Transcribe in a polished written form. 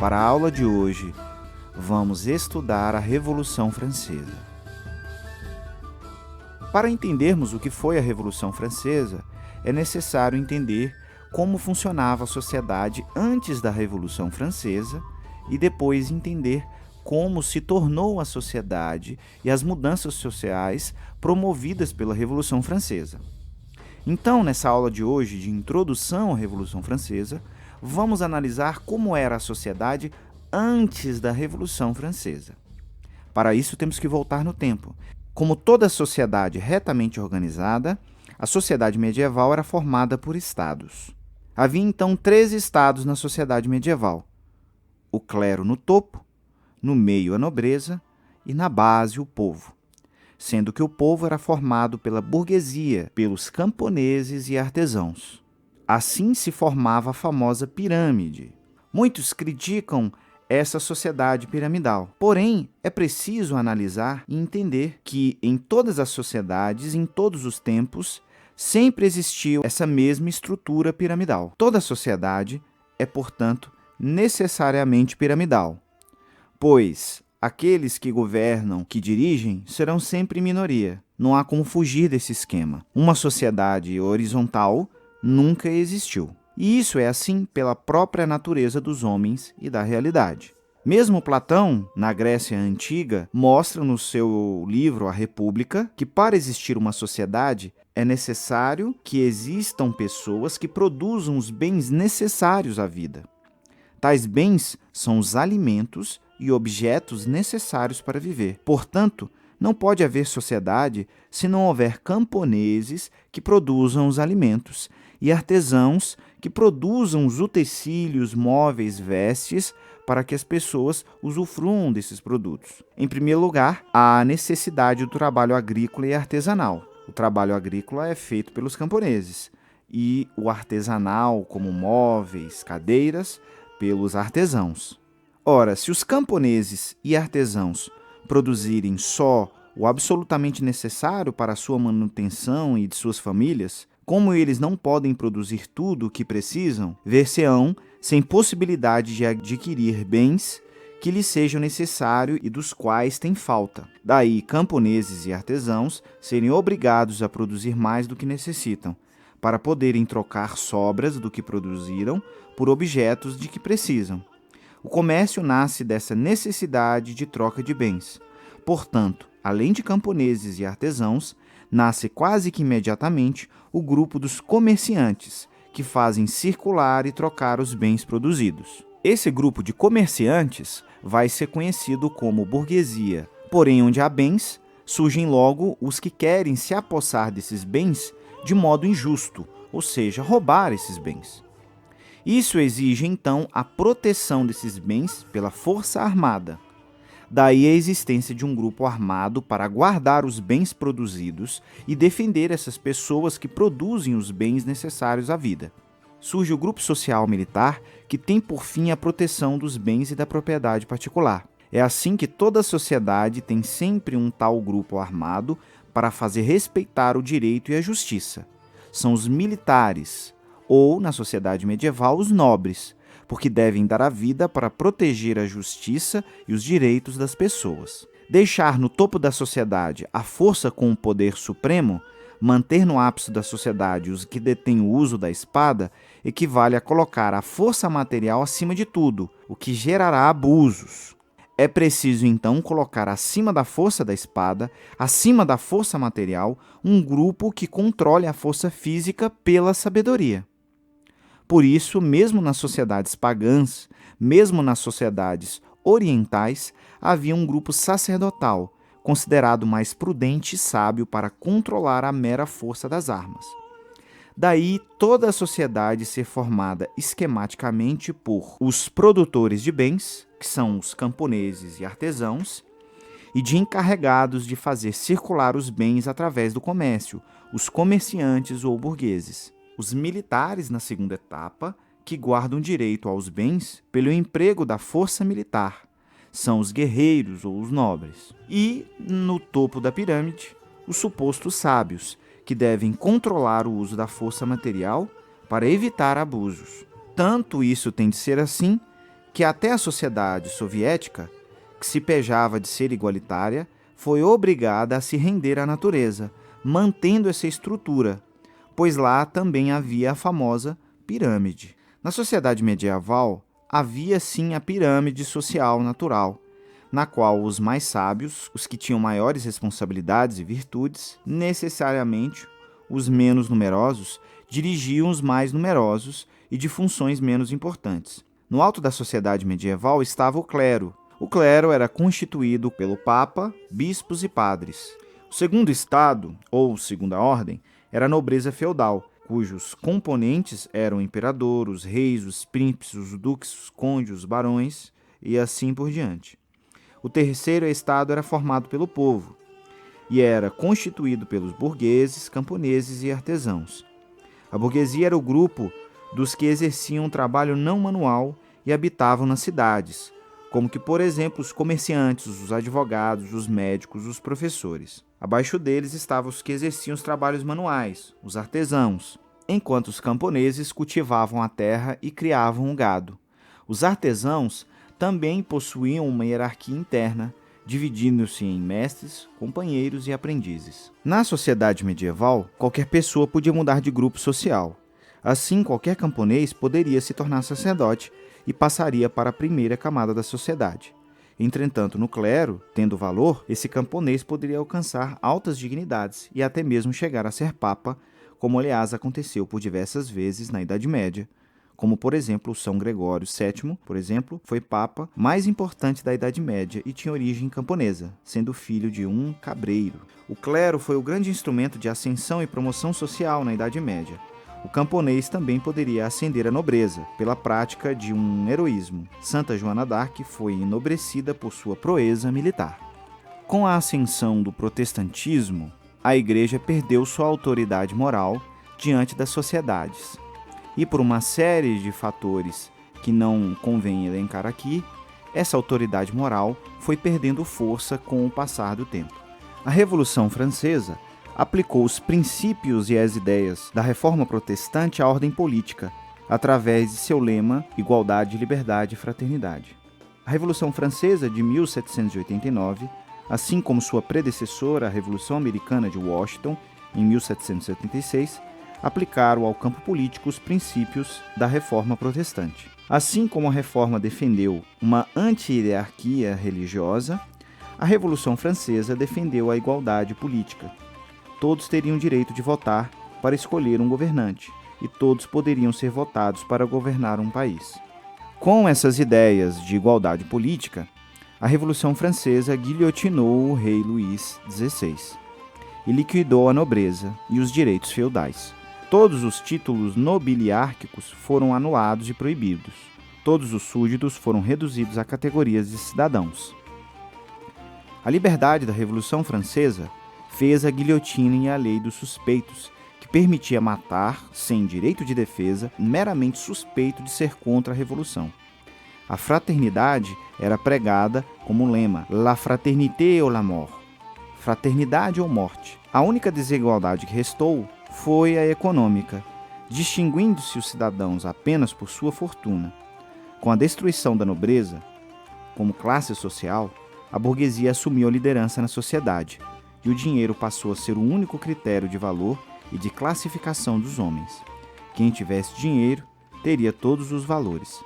Para a aula de hoje, vamos estudar a Revolução Francesa. Para entendermos o que foi a Revolução Francesa, é necessário entender como funcionava a sociedade antes da Revolução Francesa e depois entender como se tornou a sociedade e as mudanças sociais promovidas pela Revolução Francesa. Então, nessa aula de hoje de introdução à Revolução Francesa, vamos analisar como era a sociedade antes da Revolução Francesa. Para isso, temos que voltar no tempo. Como toda sociedade retamente organizada, a sociedade medieval era formada por estados. Havia então 3 estados na sociedade medieval: o clero no topo, no meio a nobreza e na base o povo, sendo que o povo era formado pela burguesia, pelos camponeses e artesãos. Assim se formava a famosa pirâmide. Muitos criticam essa sociedade piramidal. Porém, é preciso analisar e entender que em todas as sociedades, em todos os tempos, sempre existiu essa mesma estrutura piramidal. Toda sociedade é, portanto, necessariamente piramidal, pois aqueles que governam, que dirigem, serão sempre minoria. Não há como fugir desse esquema. Uma sociedade horizontal nunca existiu. E isso é assim pela própria natureza dos homens e da realidade. Mesmo Platão, na Grécia Antiga, mostra no seu livro A República que para existir uma sociedade é necessário que existam pessoas que produzam os bens necessários à vida. Tais bens são os alimentos e objetos necessários para viver. Portanto, não pode haver sociedade se não houver camponeses que produzam os alimentos e artesãos que produzam os utensílios, móveis, vestes, para que as pessoas usufruam desses produtos. Em primeiro lugar, há a necessidade do trabalho agrícola e artesanal. O trabalho agrícola é feito pelos camponeses e o artesanal, como móveis, cadeiras, pelos artesãos. Ora, se os camponeses e artesãos produzirem só o absolutamente necessário para a sua manutenção e de suas famílias, como eles não podem produzir tudo o que precisam, ver-se-ão sem possibilidade de adquirir bens que lhes sejam necessários e dos quais têm falta. Daí, camponeses e artesãos serem obrigados a produzir mais do que necessitam, para poderem trocar sobras do que produziram por objetos de que precisam. O comércio nasce dessa necessidade de troca de bens. Portanto, além de camponeses e artesãos, nasce quase que imediatamente o grupo dos comerciantes, que fazem circular e trocar os bens produzidos. Esse grupo de comerciantes vai ser conhecido como burguesia. Porém, onde há bens, surgem logo os que querem se apossar desses bens de modo injusto, ou seja, roubar esses bens. Isso exige, então, a proteção desses bens pela força armada. Daí a existência de um grupo armado para guardar os bens produzidos e defender essas pessoas que produzem os bens necessários à vida. Surge o grupo social militar, que tem por fim a proteção dos bens e da propriedade particular. É assim que toda sociedade tem sempre um tal grupo armado para fazer respeitar o direito e a justiça. São os militares, ou, na sociedade medieval, os nobres, porque devem dar a vida para proteger a justiça e os direitos das pessoas. Deixar no topo da sociedade a força com o poder supremo, manter no ápice da sociedade os que detêm o uso da espada, equivale a colocar a força material acima de tudo, o que gerará abusos. É preciso, então, colocar acima da força da espada, acima da força material, um grupo que controle a força física pela sabedoria. Por isso, mesmo nas sociedades pagãs, mesmo nas sociedades orientais, havia um grupo sacerdotal, considerado mais prudente e sábio para controlar a mera força das armas. Daí toda a sociedade ser formada esquematicamente por os produtores de bens, que são os camponeses e artesãos, e de encarregados de fazer circular os bens através do comércio, os comerciantes ou burgueses. Os militares, na segunda etapa, que guardam direito aos bens pelo emprego da força militar, são os guerreiros ou os nobres. E, no topo da pirâmide, os supostos sábios, que devem controlar o uso da força material para evitar abusos. Tanto isso tem de ser assim, que até a sociedade soviética, que se pejava de ser igualitária, foi obrigada a se render à natureza, mantendo essa estrutura, pois lá também havia a famosa pirâmide. Na sociedade medieval, havia sim a pirâmide social natural, na qual os mais sábios, os que tinham maiores responsabilidades e virtudes, necessariamente os menos numerosos, dirigiam os mais numerosos e de funções menos importantes. No alto da sociedade medieval estava o clero. O clero era constituído pelo papa, bispos e padres. O segundo estado, ou segunda ordem, era a nobreza feudal, cujos componentes eram o imperador, os reis, os príncipes, os duques, os condes, os barões e assim por diante. O terceiro estado era formado pelo povo e era constituído pelos burgueses, camponeses e artesãos. A burguesia era o grupo dos que exerciam um trabalho não manual e habitavam nas cidades, como que, por exemplo, os comerciantes, os advogados, os médicos, os professores. Abaixo deles estavam os que exerciam os trabalhos manuais, os artesãos, enquanto os camponeses cultivavam a terra e criavam o gado. Os artesãos também possuíam uma hierarquia interna, dividindo-se em mestres, companheiros e aprendizes. Na sociedade medieval, qualquer pessoa podia mudar de grupo social. Assim, qualquer camponês poderia se tornar sacerdote e passaria para a primeira camada da sociedade. Entretanto, no clero, tendo valor, esse camponês poderia alcançar altas dignidades e até mesmo chegar a ser papa, como aliás aconteceu por diversas vezes na Idade Média, como, por exemplo, São Gregório VII, por exemplo, foi papa mais importante da Idade Média e tinha origem camponesa, sendo filho de um cabreiro. O clero foi o grande instrumento de ascensão e promoção social na Idade Média. O camponês também poderia ascender à nobreza, pela prática de um heroísmo. Santa Joana d'Arc foi enobrecida por sua proeza militar. Com a ascensão do protestantismo, a Igreja perdeu sua autoridade moral diante das sociedades. E por uma série de fatores que não convém elencar aqui, essa autoridade moral foi perdendo força com o passar do tempo. A Revolução Francesa aplicou os princípios e as ideias da Reforma Protestante à ordem política, através de seu lema Igualdade, Liberdade e Fraternidade. A Revolução Francesa de 1789, assim como sua predecessora, a Revolução Americana de Washington, em 1776, aplicaram ao campo político os princípios da Reforma Protestante. Assim como a Reforma defendeu uma anti-hierarquia religiosa, a Revolução Francesa defendeu a igualdade política. Todos teriam direito de votar para escolher um governante, e todos poderiam ser votados para governar um país. Com essas ideias de igualdade política, a Revolução Francesa guilhotinou o rei Luís XVI e liquidou a nobreza e os direitos feudais. Todos os títulos nobiliárquicos foram anulados e proibidos. Todos os súditos foram reduzidos a categorias de cidadãos. A liberdade da Revolução Francesa fez a guilhotina e a lei dos suspeitos, que permitia matar, sem direito de defesa, meramente suspeito de ser contra a Revolução. A fraternidade era pregada como lema La fraternité ou la mort, fraternidade ou morte. A única desigualdade que restou foi a econômica, distinguindo-se os cidadãos apenas por sua fortuna. Com a destruição da nobreza, como classe social, a burguesia assumiu a liderança na sociedade, e o dinheiro passou a ser o único critério de valor e de classificação dos homens. Quem tivesse dinheiro teria todos os valores.